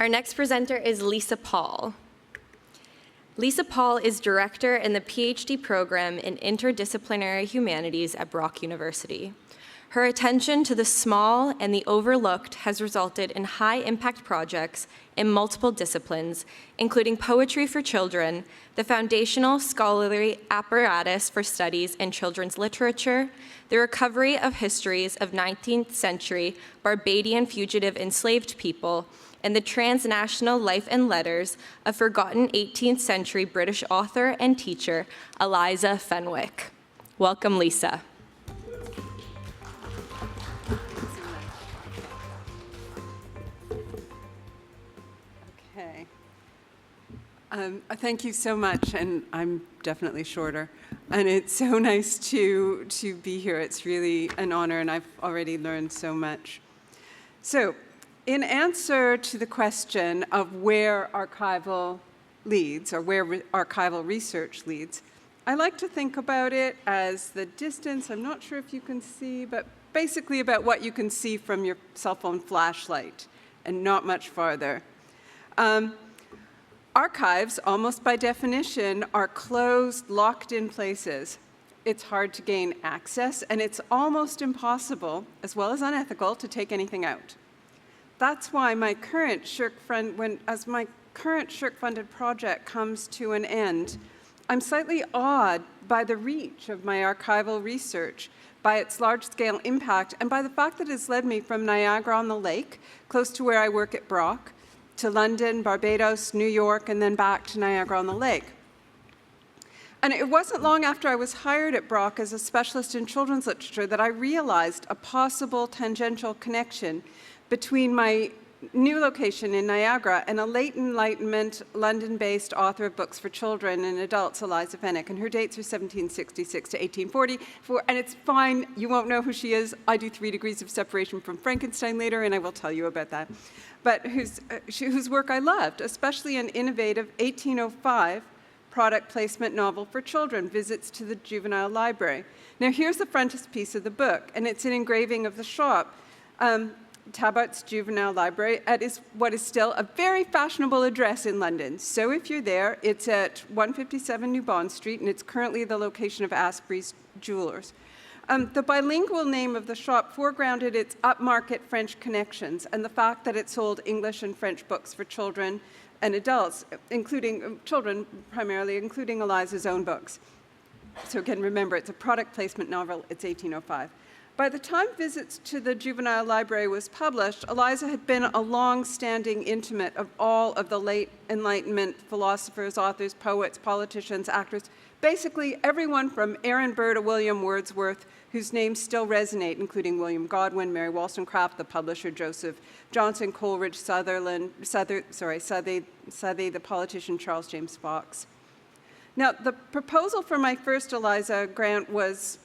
Our next presenter is Lissa Paul. Lissa Paul is director in the PhD program in Interdisciplinary Humanities at Brock University. Her attention to the small and the overlooked has resulted in high-impact projects in multiple disciplines, including poetry for children, the foundational scholarly apparatus for studies in children's literature, the recovery of histories of 19th century Barbadian fugitive enslaved people, and the transnational life and letters of forgotten 18th century British author and teacher, Eliza Fenwick. Welcome, Lissa. Okay. Thank you so much, and I'm definitely shorter. And it's so nice to be here. It's really an honor, and I've already learned so much. So, in answer to the question of where archival leads, or where archival research leads, I like to think about it as the distance, I'm not sure if you can see, but basically about what you can see from your cell phone flashlight, and not much farther. Archives, almost by definition, are closed, locked-in places. It's hard to gain access, and it's almost impossible, as well as unethical, to take anything out. That's why my current as my current SSHRC-funded project comes to an end, I'm slightly awed by the reach of my archival research, by its large-scale impact, and by the fact that it's led me from Niagara-on-the-Lake, close to where I work at Brock, to London, Barbados, New York, and then back to Niagara-on-the-Lake. And it wasn't long after I was hired at Brock as a specialist in children's literature that I realized a possible tangential connection between my new location in Niagara and a late Enlightenment London-based author of books for children and adults, Eliza Fenwick, and her dates are 1766 to 1840. And it's fine, you won't know who she is. I do 3 Degrees of Separation from Frankenstein later, and I will tell you about that. But whose work I loved, especially an innovative 1805 product placement novel for children, Visits to the Juvenile Library. Now here's the frontispiece of the book, and it's an engraving of the shop. Tabot's Juvenile Library at what is still a very fashionable address in London. So if you're there, it's at 157 New Bond Street, and it's currently the location of Asprey's Jewelers. The bilingual name of the shop foregrounded its upmarket French connections and the fact that it sold English and French books for children and adults, including children primarily, including Eliza's own books. So again, remember, it's a product placement novel, it's 1805. By the time Visits to the Juvenile Library was published, Eliza had been a long-standing intimate of all of the late Enlightenment philosophers, authors, poets, politicians, actors, basically everyone from Aaron Burr to William Wordsworth, whose names still resonate, including William Godwin, Mary Wollstonecraft, the publisher Joseph Johnson, Coleridge, Southey, the politician Charles James Fox. Now, the proposal for my first Eliza grant was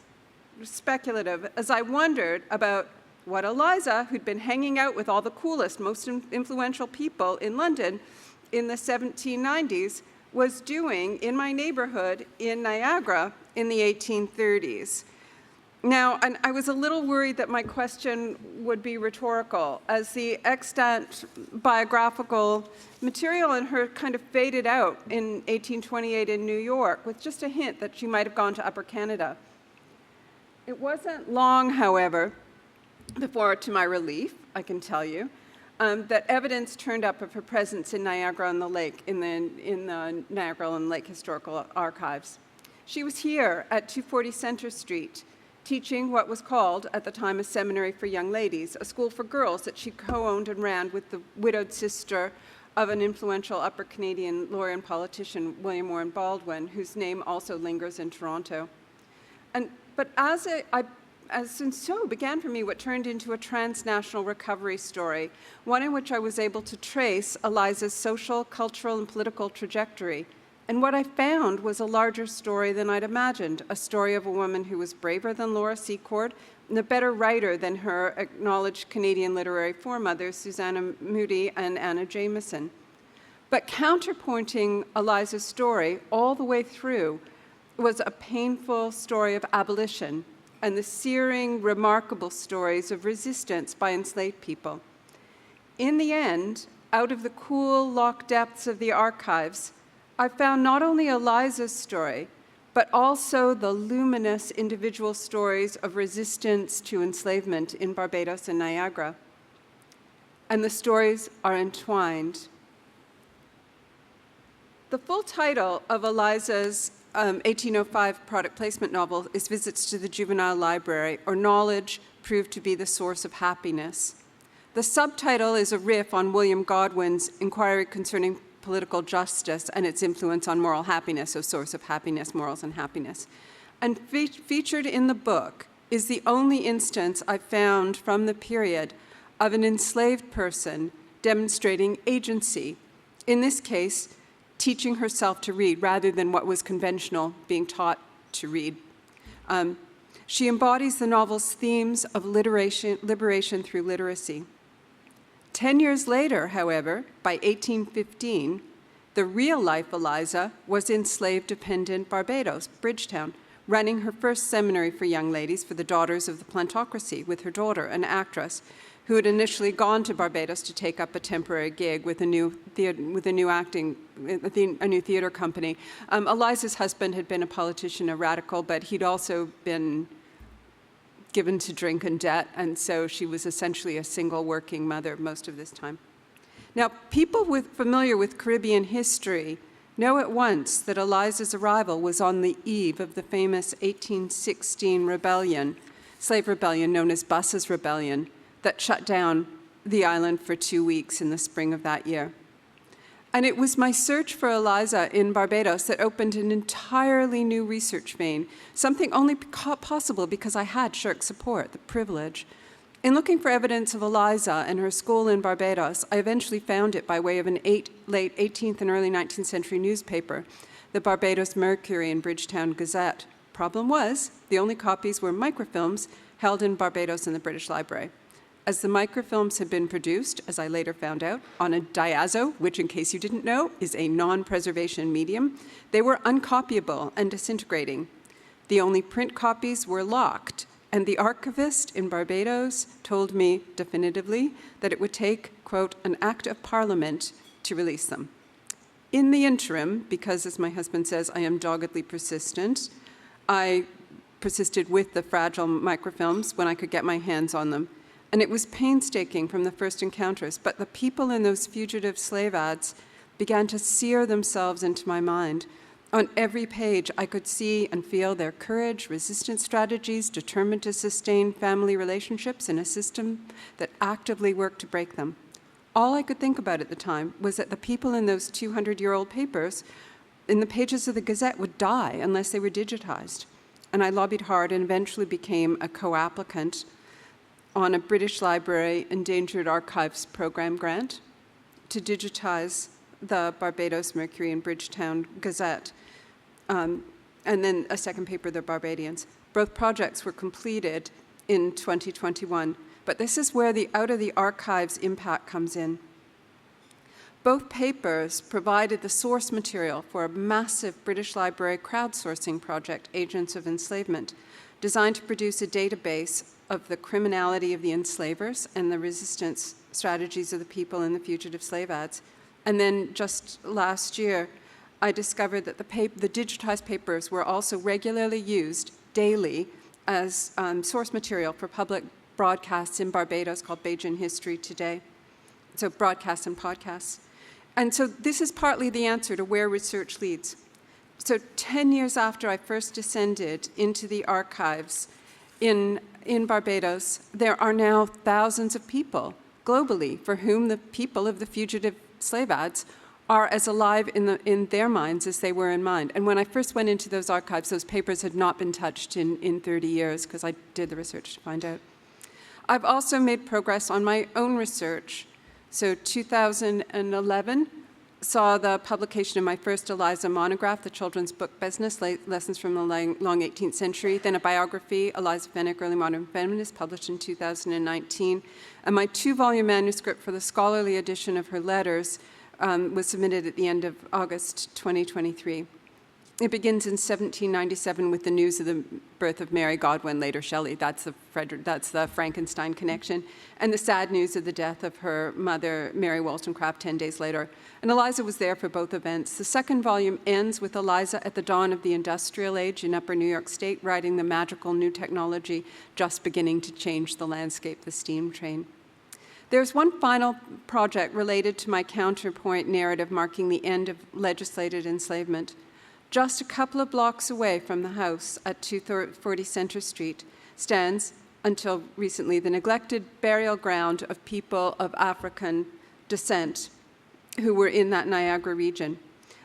speculative, as I wondered about what Eliza, who'd been hanging out with all the coolest, most influential people in London in the 1790s, was doing in my neighborhood in Niagara in the 1830s. Now, and I was a little worried that my question would be rhetorical, as the extant biographical material in her kind of faded out in 1828 in New York, with just a hint that she might have gone to Upper Canada. It wasn't long, however, before, to my relief, I can tell you, that evidence turned up of her presence in Niagara-on-the-Lake, in the Niagara-on-the-Lake Historical Archives. She was here at 240 Centre Street, teaching what was called, at the time, a seminary for young ladies, a school for girls that she co-owned and ran with the widowed sister of an influential Upper Canadian lawyer and politician, William Warren Baldwin, whose name also lingers in Toronto. But as and so began for me what turned into a transnational recovery story, one in which I was able to trace Eliza's social, cultural, and political trajectory. And what I found was a larger story than I'd imagined, a story of a woman who was braver than Laura Secord and a better writer than her acknowledged Canadian literary foremothers, Susanna Moodie and Anna Jameson. But counterpointing Eliza's story all the way through was a painful story of abolition and the searing, remarkable stories of resistance by enslaved people. In the end, out of the cool, locked depths of the archives, I found not only Eliza's story, but also the luminous individual stories of resistance to enslavement in Barbados and Niagara. And the stories are entwined. The full title of Eliza's 1805 product placement novel is Visits to the Juvenile Library, or Knowledge Proved to be the Source of Happiness. The subtitle is a riff on William Godwin's Inquiry Concerning Political Justice and its influence on moral happiness, so source of happiness, morals and happiness. And featured in the book is the only instance I found from the period of an enslaved person demonstrating agency, in this case, teaching herself to read rather than what was conventional, being taught to read. She embodies the novel's themes of liberation through literacy. 10 years later, however, by 1815, the real-life Eliza was in slave-dependent Barbados, Bridgetown, running her first seminary for young ladies for the daughters of the plantocracy with her daughter, an actress, who had initially gone to Barbados to take up a temporary gig with a new theater company. Eliza's husband had been a politician, a radical, but he'd also been given to drink and debt, and so she was essentially a single working mother most of this time. Now, people familiar with Caribbean history know at once that Eliza's arrival was on the eve of the famous 1816 rebellion, slave rebellion known as Buss's Rebellion, that shut down the island for 2 weeks in the spring of that year. And it was my search for Eliza in Barbados that opened an entirely new research vein, something only possible because I had Shirk support, the privilege. In looking for evidence of Eliza and her school in Barbados, I eventually found it by way of an late 18th and early 19th century newspaper, the Barbados Mercury and Bridgetown Gazette. Problem was, the only copies were microfilms held in Barbados in the British Library. As the microfilms had been produced, as I later found out, on a diazo, which, in case you didn't know, is a non-preservation medium, they were uncopyable and disintegrating. The only print copies were locked, and the archivist in Barbados told me definitively that it would take, quote, an act of parliament to release them. In the interim, because, as my husband says, I am doggedly persistent, I persisted with the fragile microfilms when I could get my hands on them. And it was painstaking from the first encounters, but the people in those fugitive slave ads began to sear themselves into my mind. On every page, I could see and feel their courage, resistance strategies, determined to sustain family relationships in a system that actively worked to break them. All I could think about at the time was that the people in those 200-year-old papers in the pages of the Gazette would die unless they were digitized. And I lobbied hard and eventually became a co-applicant on a British Library Endangered Archives Program grant to digitize the Barbados Mercury and Bridgetown Gazette, and then a second paper, the Barbadians. Both projects were completed in 2021, but this is where the out-of-the-archives impact comes in. Both papers provided the source material for a massive British Library crowdsourcing project, Agents of Enslavement, designed to produce a database of the criminality of the enslavers and the resistance strategies of the people in the fugitive slave ads. And then just last year, I discovered that the digitized papers were also regularly used daily as source material for public broadcasts in Barbados called Bajan History Today. So broadcasts and podcasts. And so this is partly the answer to where research leads. So 10 years after I first descended into the archives in Barbados, there are now thousands of people globally for whom the people of the fugitive slave ads are as alive in their minds as they were in mine. And when I first went into those archives, those papers had not been touched in 30 years because I did the research to find out. I've also made progress on my own research. So 2011 saw the publication of my first Eliza monograph, The Children's Book Business, Lessons from the Long 18th Century, then a biography, Eliza Fenwick, Early Modern Feminist, published in 2019. And my 2-volume manuscript for the scholarly edition of her letters was submitted at the end of August 2023. It begins in 1797 with the news of the birth of Mary Godwin, later Shelley. That's the Frankenstein connection. And the sad news of the death of her mother, Mary Wollstonecraft, 10 days later. And Eliza was there for both events. The second volume ends with Eliza at the dawn of the industrial age in Upper New York State, riding the magical new technology just beginning to change the landscape, the steam train. There's one final project related to my counterpoint narrative marking the end of legislated enslavement. Just a couple of blocks away from the house at 240 Center Street stands, until recently, the neglected burial ground of people of African descent who were in that Niagara region.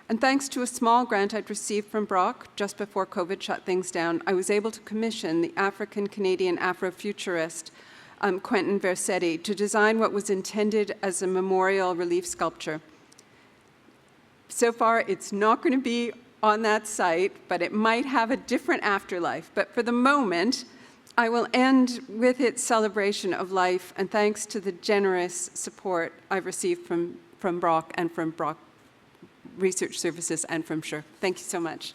And thanks to a small grant I'd received from Brock just before COVID shut things down, I was able to commission the African-Canadian Afrofuturist Quentin Versetti to design what was intended as a memorial relief sculpture. So far, it's not going to be on that site, but it might have a different afterlife. But for the moment, I will end with its celebration of life, and thanks to the generous support I've received from Brock and from Brock Research Services and from SURE. Thank you so much.